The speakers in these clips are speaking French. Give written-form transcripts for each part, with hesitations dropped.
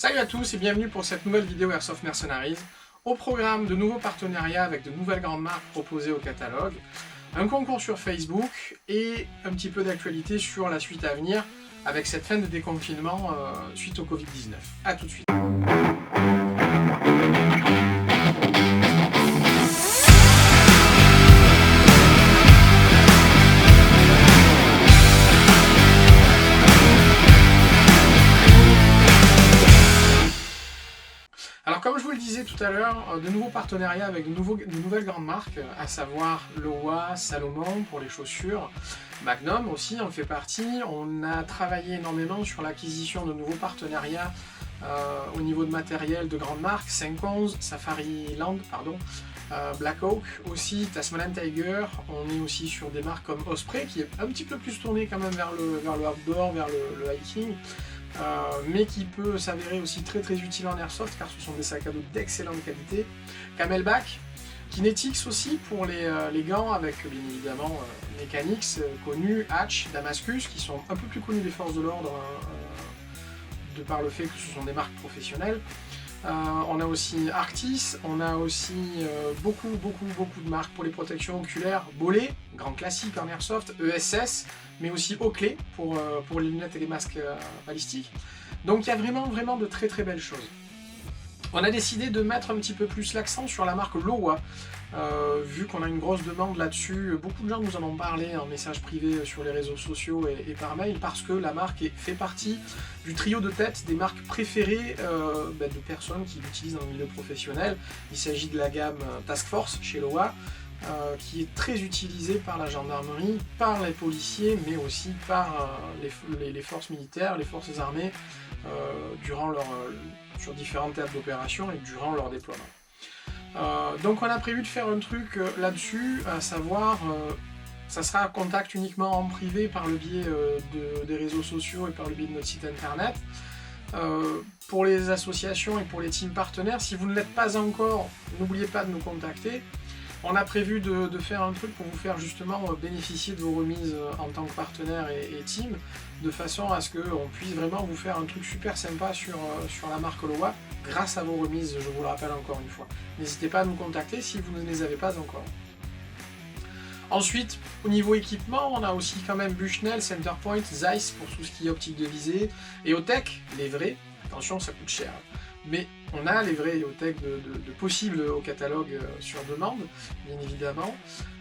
Salut à tous et bienvenue pour cette nouvelle vidéo Airsoft Mercenaries. Au programme, de nouveaux partenariats avec de nouvelles grandes marques proposées au catalogue, un concours sur Facebook et un petit peu d'actualité sur la suite à venir avec cette fin de déconfinement suite au Covid-19. A tout de suite. Alors comme je vous le disais tout à l'heure, de nouveaux partenariats avec de nouvelles grandes marques, à savoir Lowa, Salomon pour les chaussures, Magnum aussi en fait partie. On a travaillé énormément sur l'acquisition de nouveaux partenariats au niveau de matériel de grandes marques, 511, Safari Land, Blackhawk aussi, Tasmanian Tiger. On est aussi sur des marques comme Osprey qui est un petit peu plus tourné quand même vers le outdoor, vers le hiking. Mais qui peut s'avérer aussi très utile en airsoft car ce sont des sacs à dos d'excellente qualité. Camelback, Kinetics aussi pour les gants avec bien évidemment Mechanix connus, Hatch, Damascus qui sont un peu plus connus des forces de l'ordre de par le fait que ce sont des marques professionnelles. On a aussi Arctis, on a aussi beaucoup de marques pour les protections oculaires, Bollé, grand classique en airsoft, ESS, mais aussi Oakley pour les lunettes et les masques balistiques. Donc il y a vraiment de très belles choses. On a décidé de mettre un petit peu plus l'accent sur la marque Lowa, vu qu'on a une grosse demande là-dessus. Beaucoup de gens nous en ont parlé en message privé sur les réseaux sociaux et par mail, parce que la marque fait partie du trio de tête des marques préférées de personnes qui l'utilisent dans le milieu professionnel. Il s'agit de la gamme Task Force chez Lowa, qui est très utilisée par la gendarmerie, par les policiers, mais aussi par les forces militaires, les forces armées, sur différents théâtres d'opération et durant leur déploiement. Donc on a prévu de faire un truc là-dessus, à savoir, ça sera contact uniquement en privé par le biais des réseaux sociaux et par le biais de notre site internet. Pour les associations et pour les teams partenaires, si vous ne l'êtes pas encore, n'oubliez pas de nous contacter. On a prévu de faire un truc pour vous faire justement bénéficier de vos remises en tant que partenaire et team, de façon à ce qu'on puisse vraiment vous faire un truc super sympa sur la marque Lowa, grâce à vos remises, je vous le rappelle encore une fois. N'hésitez pas à nous contacter si vous ne les avez pas encore. Ensuite, au niveau équipement, on a aussi quand même Bushnell, Centerpoint, Zeiss pour tout ce qui est optique de visée, et EOTech, les vrais, attention ça coûte cher. Mais on a les vrais EOTech de possibles au catalogue sur demande, bien évidemment.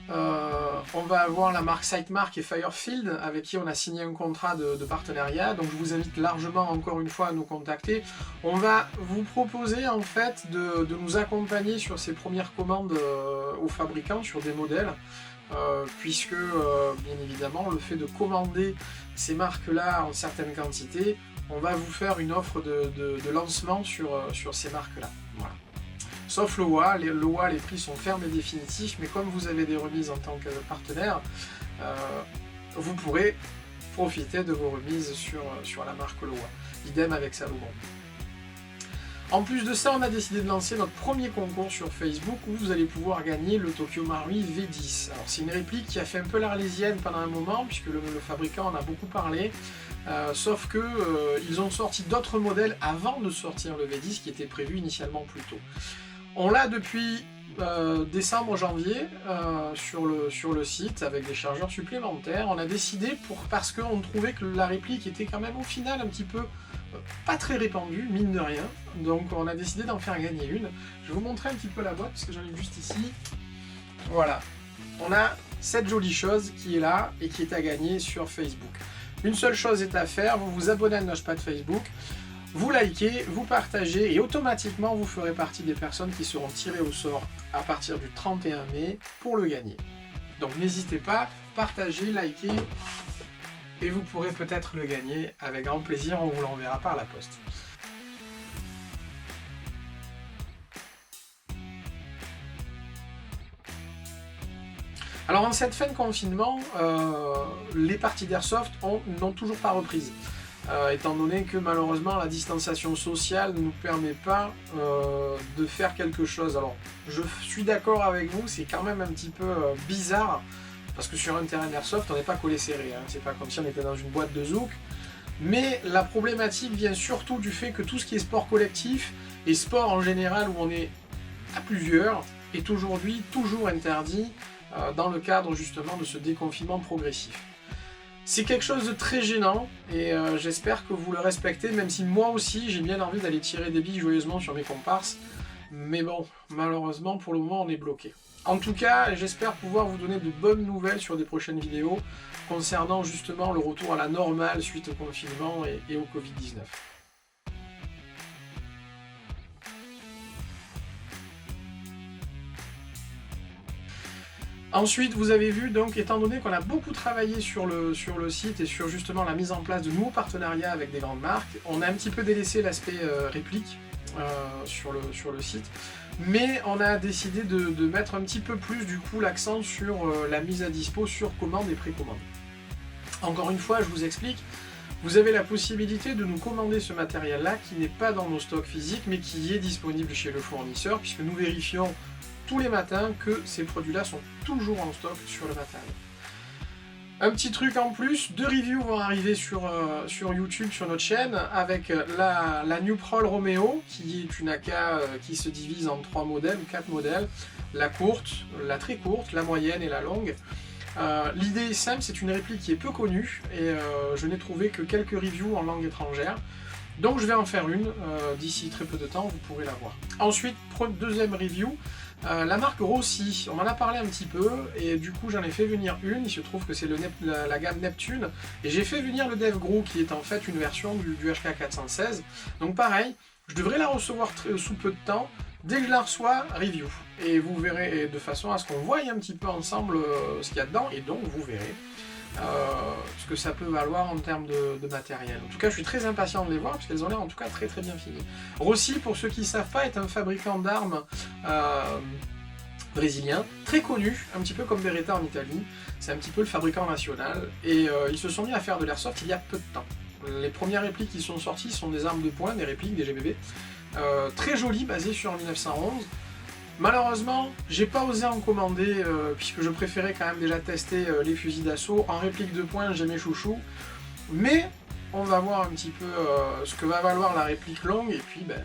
On va avoir la marque Sightmark et Firefield, avec qui on a signé un contrat de partenariat. Donc je vous invite largement encore une fois à nous contacter. On va vous proposer en fait de nous accompagner sur ces premières commandes aux fabricants, sur des modèles. Puisque bien évidemment le fait de commander ces marques-là en certaines quantités, on va vous faire une offre de lancement sur ces marques-là. Voilà. Sauf Lowa, les prix sont fermes et définitifs, mais comme vous avez des remises en tant que partenaire, vous pourrez profiter de vos remises sur la marque Lowa. Idem avec Salomon. En plus de ça, on a décidé de lancer notre premier concours sur Facebook où vous allez pouvoir gagner le Tokyo Marui V10. Alors c'est une réplique qui a fait un peu l'arlésienne pendant un moment, puisque le fabricant en a beaucoup parlé, sauf que ils ont sorti d'autres modèles avant de sortir le V10 qui était prévu initialement plus tôt. On l'a depuis décembre-janvier sur le site avec des chargeurs supplémentaires. On a décidé parce qu'on trouvait que la réplique était quand même au final un petit peu pas très répandue, mine de rien. Donc on a décidé d'en faire gagner une. Je vais vous montrer un petit peu la boîte parce que j'en ai juste ici. Voilà. On a cette jolie chose qui est là et qui est à gagner sur Facebook. Une seule chose est à faire, vous vous abonnez à notre page Facebook, vous likez, vous partagez et automatiquement vous ferez partie des personnes qui seront tirées au sort à partir du 31 mai pour le gagner. Donc n'hésitez pas, partagez, likez et vous pourrez peut-être le gagner avec grand plaisir, on vous l'enverra par la poste. Alors en cette fin de confinement, les parties d'airsoft n'ont toujours pas reprise. Étant donné que malheureusement la distanciation sociale ne nous permet pas de faire quelque chose. Alors je suis d'accord avec vous, c'est quand même un petit peu bizarre, parce que sur un terrain d'airsoft on n'est pas collé serré, hein. C'est pas comme si on était dans une boîte de zouk. Mais la problématique vient surtout du fait que tout ce qui est sport collectif et sport en général où on est à plusieurs est aujourd'hui toujours interdit dans le cadre justement de ce déconfinement progressif. C'est quelque chose de très gênant et j'espère que vous le respectez, même si moi aussi j'ai bien envie d'aller tirer des billes joyeusement sur mes comparses. Mais bon, malheureusement pour le moment on est bloqué. En tout cas, j'espère pouvoir vous donner de bonnes nouvelles sur des prochaines vidéos concernant justement le retour à la normale suite au confinement et au Covid-19. Ensuite, vous avez vu, donc, étant donné qu'on a beaucoup travaillé sur le site et sur justement la mise en place de nouveaux partenariats avec des grandes marques, on a un petit peu délaissé l'aspect réplique sur le site, mais on a décidé de mettre un petit peu plus du coup l'accent sur la mise à dispo sur commande et précommande. Encore une fois, je vous explique, vous avez la possibilité de nous commander ce matériel-là qui n'est pas dans nos stocks physiques, mais qui est disponible chez le fournisseur, puisque nous vérifions tous les matins que ces produits-là sont toujours en stock sur le matériel. Un petit truc en plus, 2 reviews vont arriver sur YouTube, sur notre chaîne, avec la New Prol Romeo, qui est une AK qui se divise en 3 modèles, ou 4 modèles, la courte, la très courte, la moyenne et la longue. L'idée est simple, c'est une réplique qui est peu connue, et je n'ai trouvé que quelques reviews en langue étrangère. Donc je vais en faire une, d'ici très peu de temps, vous pourrez la voir. Ensuite, deuxième review, la marque Rossi, on en a parlé un petit peu, et du coup j'en ai fait venir une, il se trouve que c'est la gamme Neptune, et j'ai fait venir le DevGru, qui est en fait une version du HK416, donc pareil, je devrais la recevoir sous peu de temps, dès que je la reçois, review, et vous verrez, de façon à ce qu'on voie un petit peu ensemble ce qu'il y a dedans, et donc vous verrez ce que ça peut valoir en termes de matériel. En tout cas, je suis très impatient de les voir, parce qu'elles ont l'air en tout cas très très bien finies. Rossi, pour ceux qui ne savent pas, est un fabricant d'armes brésilien, très connu, un petit peu comme Beretta en Italie. C'est un petit peu le fabricant national, et ils se sont mis à faire de l'airsoft il y a peu de temps. Les premières répliques qui sont sorties sont des armes de poing, des répliques, des GBB, très jolies, basées sur 1911. Malheureusement, j'ai pas osé en commander puisque je préférais quand même déjà tester les fusils d'assaut. En réplique de poing, j'ai mes chouchous. Mais on va voir un petit peu ce que va valoir la réplique longue et puis ben,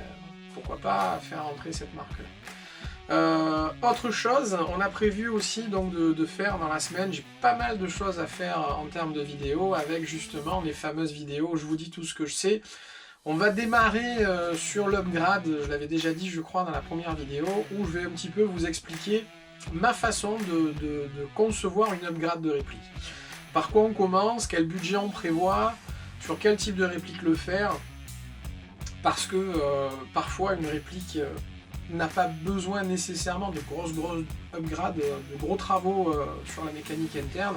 pourquoi pas faire entrer cette marque-là. Autre chose, on a prévu aussi donc de faire dans la semaine, j'ai pas mal de choses à faire en termes de vidéos avec justement les fameuses vidéos, je vous dis tout ce que je sais. On va démarrer sur l'upgrade, je l'avais déjà dit je crois dans la première vidéo, où je vais un petit peu vous expliquer ma façon de concevoir une upgrade de réplique. Par quoi on commence, quel budget on prévoit, sur quel type de réplique le faire, parce que parfois une réplique n'a pas besoin nécessairement de grosses upgrades, de gros travaux sur la mécanique interne,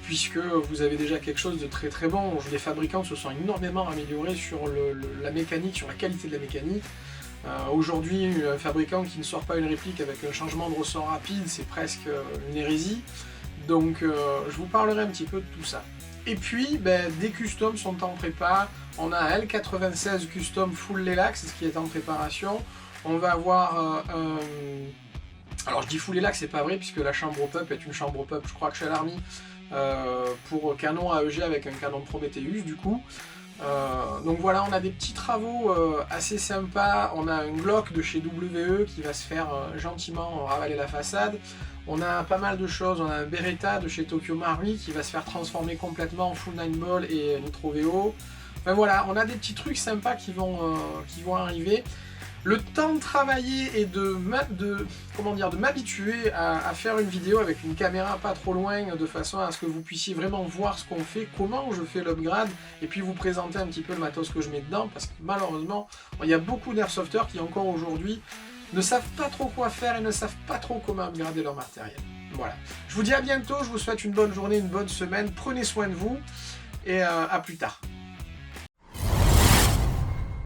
puisque vous avez déjà quelque chose de très très bon. Les fabricants se sont énormément améliorés sur la mécanique, sur la qualité de la mécanique. Aujourd'hui, un fabricant qui ne sort pas une réplique avec un changement de ressort rapide, c'est presque une hérésie. Donc je vous parlerai un petit peu de tout ça. Et puis, ben, des customs sont en prépa. On a un L96 Custom Full Lilac, ce qui est en préparation. On va avoir alors je dis Full Lilac, c'est pas vrai, puisque la chambre au pup est une chambre au pup, je crois que chez l'Army, pour canon AEG avec un canon Prometheus du coup. Donc voilà, on a des petits travaux assez sympas. On a un Glock de chez WE qui va se faire gentiment ravaler la façade. On a pas mal de choses, on a un Beretta de chez Tokyo Marui qui va se faire transformer complètement en Full 9 Ball et Nitro VO. Enfin voilà, on a des petits trucs sympas qui vont arriver. Le temps de travailler et de m'habituer à faire une vidéo avec une caméra pas trop loin, de façon à ce que vous puissiez vraiment voir ce qu'on fait, comment je fais l'upgrade, et puis vous présenter un petit peu le matos que je mets dedans, parce que malheureusement, il y a beaucoup d'airsofters qui encore aujourd'hui ne savent pas trop quoi faire et ne savent pas trop comment upgrader leur matériel. Voilà. Je vous dis à bientôt, je vous souhaite une bonne journée, une bonne semaine, prenez soin de vous, et à plus tard.